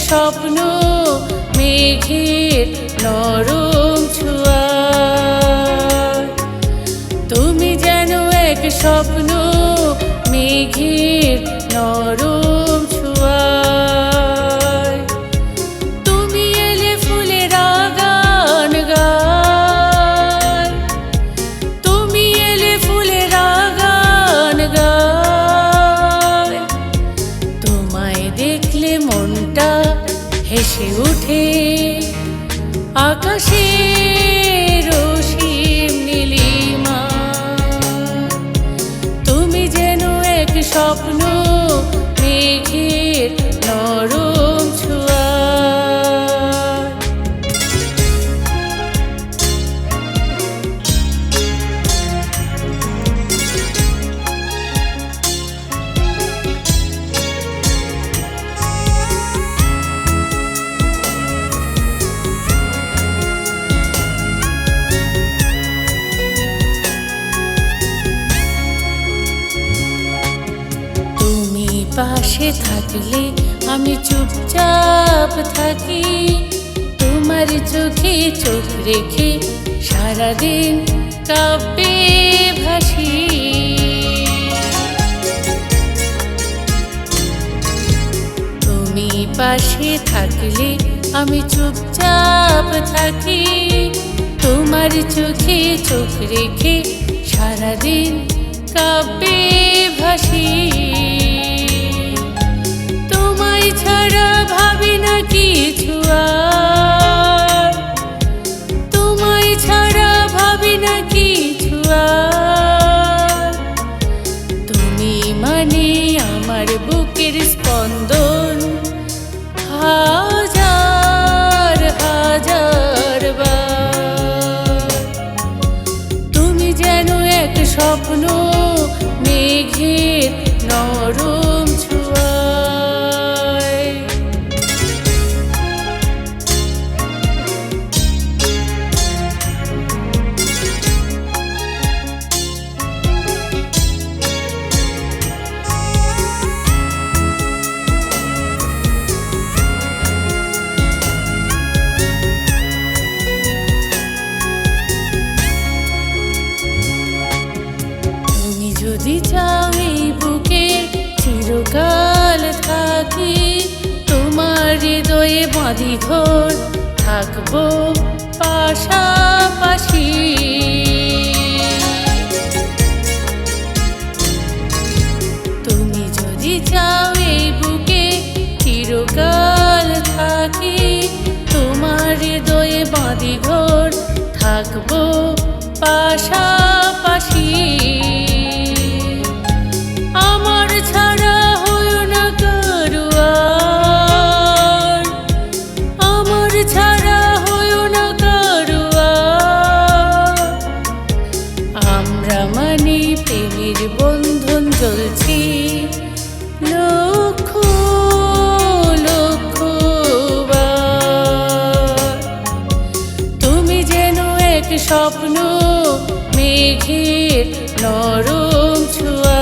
স্বপ্ন মেঘের নরম ছোঁয়া। তুমি যেন এক স্বপ্ন মেঘের নরম ছোঁয়া। তুমি এলে ফুলের গান গায়, তুমি এলে ফুলের গান গায়। তোমায় দেখলে মনটা হেসে ওঠে, আকাশের অসীম নীলিমা। তুমি যেন এক স্বপ্ন মেঘের নরম ছোঁয়া। পাশে থাকলে আমি চুপচাপ থাকি, তোমার চোখে চোখ রেখে সারাদিন কাব্যে ভাসি। তুমি পাশে থাকলে আমি চুপচাপ থাকি, তোমার চোখে চোখ রেখে সারাদিন কাব্যে ভাসি। ছাড়া ভাবি না কিছু আর, তোমায় ছাড়া ভাবি না কিছু আর। তুমি মানে আমার বুকের স্পন্দন, হাজার হাজার বার। তুমি যেন এক স্বপ্ন মেঘের নরম ছোঁয়া। যদি চাও এই বুকে চিরকাল থাকি, তোমার হৃদয়ে বাঁধি ঘর থাকবো পাশাপাশি। তুমি যদি চাও এই বুকে চিরকাল থাকি, তোমার হৃদয়ে বাঁধি ঘর থাকবো পাশাপাশি। আমার ছাড়া হইও না কারো আর, আমার ছাড়া হইও না কারো আর। আমরা মানে প্রেমের বন্ধন জ্বলছি লক্ষ লক্ষ বার। তুমি যেন এক স্বপ্ন মেঘের নরম ছোঁয়া।